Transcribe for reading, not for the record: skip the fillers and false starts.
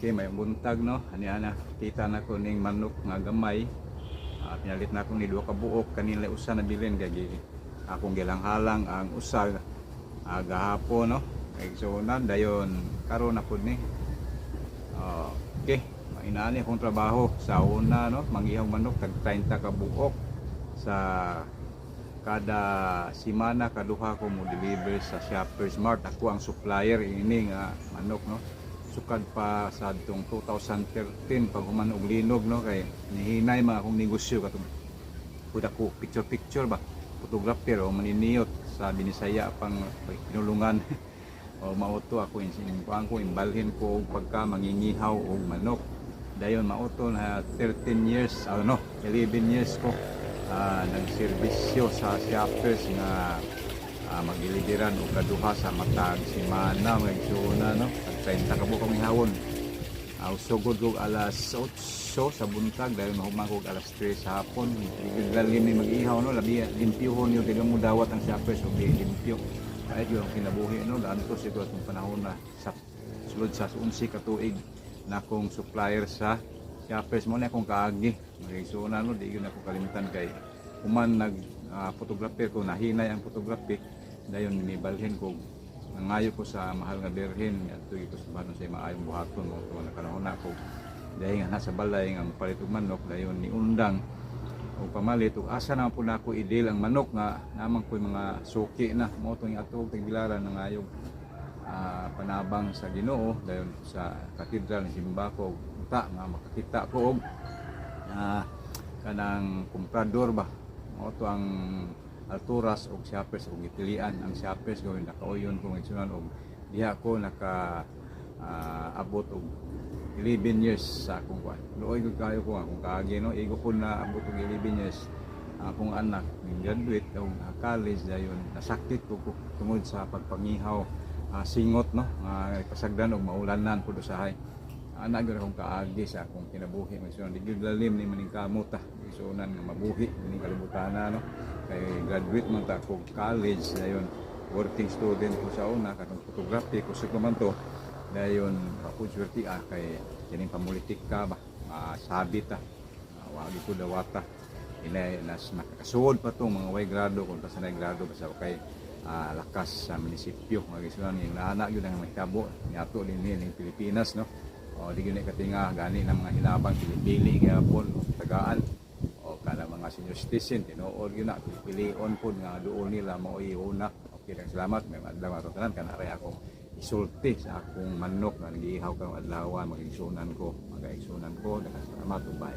Okay, may buntag no. Ani ana kita na ko ning manok nga gamay. Pinalit na ko ni duha ka buok kanila usa na bilin kay akong gilang-halang ang usa gahapon no. Kay sunan dayon karon na pud ni. Okay, inaani akong trabaho sa una no, mangihaw manok tag 30 ka buok sa kada semana kaduha ko mo deliver sa Shoppers Mart. Ako ang supplier ini nga manok no. Sukad pa sa atong 2013 pag human og linog no, kay nihinay mga akong negosyo katong pud ako picture ba photographer o maniniyot sa Binisaya pang pinulungan o mauto ako insinuan ko imbalhin ko og pagka mangingihaw og manok. Dayon mauto na 13 years 11 years ko nagserbisyo sa Shoppers nga magdiliberan og kaduha sa matag semana mga igsoon no. 30 ka buok kami hawon. Sugod ko alas 8 sa buntag dahil mahuman ko alas 3 sa hapon. Igalim ni mag-ihaw no, labi limpyohon yung kaya mo dawat ang Shoppers o limpyo. Kahit yung kinabuhi no, daan ko siguro itong panahon na sa sulod sa 11 katuig na akong supplier sa Shoppers mo na akong kaagi. So na no, di yun ako kalimutan kay human nag photographer ko, nahinay ang photography dayon nibalhin ko nangayo ko sa mahal nga berhen adto ko sa banon sa maayong buhaton mo tuwa na kanahon ako dahil nga nasa balay nga mapalit og manok dayon ni undang o pamalit ug asa na po nako idil ang manok nga namang ko'y mga suki na mo tong ato tigbilaran nangayog panabang sa Ginoo dayon sa katedral ni Simbako uta nga makakita ko og kanang komprador ba mo to ang alturas og Shoppers og gipilian ang Shoppers gawin nakauyon ko ngisunan og diha ko naka abot og 11 years sa akong kuan. Luoy gud kayo ko akong kaagi no, igo ko na abot og 11 years akong anak ning graduate og college dayon nasakit ko tungod sa pagpangihaw singot no nga pasagdan og maulanan pud usahay. Anak gyud akong kaagi sa akong kinabuhi ngisunan di gyud lalim ni maning kamot isunan nga mabuhi ning kalibutana no. Kay graduate man ta ko college dayon working student ko sa una katong photography ko sa man to dayon ako swerte kay kining pamulitik ka ba sabit wagi ko dawata ina nas makakasuod pa tong mga way grado kung ta sanay grado basta kay lakas sa munisipyo nga gisunan ning anak gyud ang mahitabo niadto dinhi ning Pilipinas no. O di gyud katinga gani ng mga hinabang pili-pili gyapon tagaan kana mga senior citizen tinuod yun na pilion po nga doon nila mao iuna. Okay, salamat may adlaw tanan kana ray akong isulti sa akong manok nga nagiihaw karong adlaw magigsunan ko daghang salamat ubay.